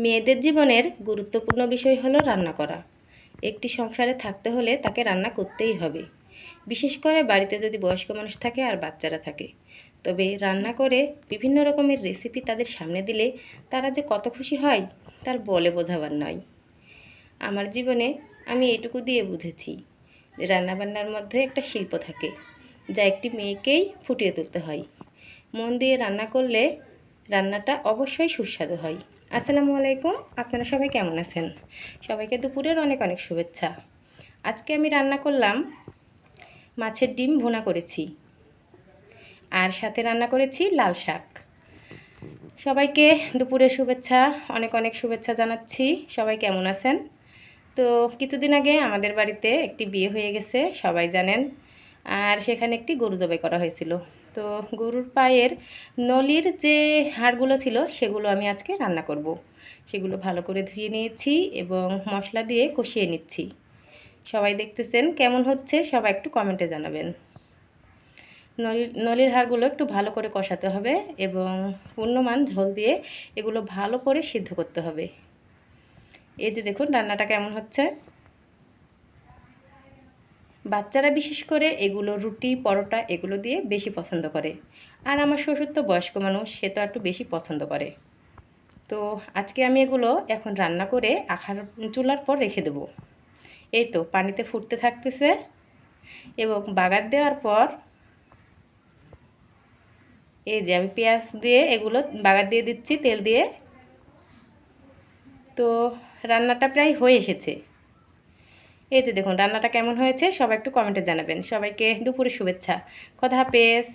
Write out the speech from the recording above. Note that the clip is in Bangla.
মেয়েদের জীবনের গুরুত্বপূর্ণ বিষয় হলো রান্না করা। একটি সংসারে থাকতে হলে তাকে রান্না করতেই হবে। বিশেষ করে বাড়িতে যদি বয়স্ক মানুষ থাকে আর বাচ্চারা থাকে, তবে রান্না করে বিভিন্ন রকমের রেসিপি তাদের সামনে দিলে তারা যে কত খুশি হয় তার বলে বোঝাবার নয়। আমার জীবনে আমি এটুকু দিয়ে বুঝেছি যে রান্নাবান্নার মধ্যে একটা শিল্প থাকে, যা একটি মেয়েকেই ফুটিয়ে তুলতে হয়। মন দিয়ে রান্না করলে রান্নাটা অবশ্যই সুস্বাদু হয়। আসসালামু আলাইকুম, আপনারা সবাই কেমন আছেন? সবাইকে দুপুরের অনেক অনেক শুভেচ্ছা। আজকে আমি রান্না করলাম মাছের ডিম ভুনা করেছি, আর সাথে রান্না করেছি লাল শাক। সবাইকে দুপুরের শুভেচ্ছা, অনেক অনেক শুভেচ্ছা জানাচ্ছি। সবাই কেমন আছেন? তো কিছুদিন আগে আমাদের বাড়িতে একটি বিয়ে হয়ে গেছে, সবাই জানেন। আর সেখানে একটি গরু জবাই করা হয়েছিল। তো গরুর পায়ের নলির যে হাড়গুলো ছিল সেগুলো আমি আজকে রান্না করব। সেগুলো ভালো করে ধুয়ে নিয়েছি এবং মশলা দিয়ে কষিয়ে নিচ্ছি। সবাই দেখতেছেন কেমন হচ্ছে, সবাই একটু কমেন্টে জানাবেন। নলির হাড়গুলো একটু ভালো করে কষাতে হবে এবং পূর্ণমান ঝোল দিয়ে এগুলো ভালো করে সিদ্ধ করতে হবে। এই যে দেখুন রান্নাটা কেমন হচ্ছে। বাচ্চারা বিশেষ করে এগুলো রুটি পরোটা এগুলো দিয়ে বেশি পছন্দ করে। আর আমার শ্বশুর তো বয়স্ক মানুষ, সে তো একটু বেশি পছন্দ করে। তো আজকে আমি এগুলো এখন রান্না করে আখার চুলার পর রেখে দেব। এই তো পানিতে ফুটতে থাকতেছে এবং বাগার দেওয়ার পর এই যে আমি পেঁয়াজ দিয়ে এগুলো বাগার দিয়ে দিচ্ছি তেল দিয়ে। তো রান্নাটা প্রায় হয়ে এসেছে। এই যে দেখুন রান্নাটা কেমন হয়েছে, সবাই একটু কমেন্টে জানাবেন। সবাইকে দুপুরে শুভেচ্ছা। খোদা হাফেজ।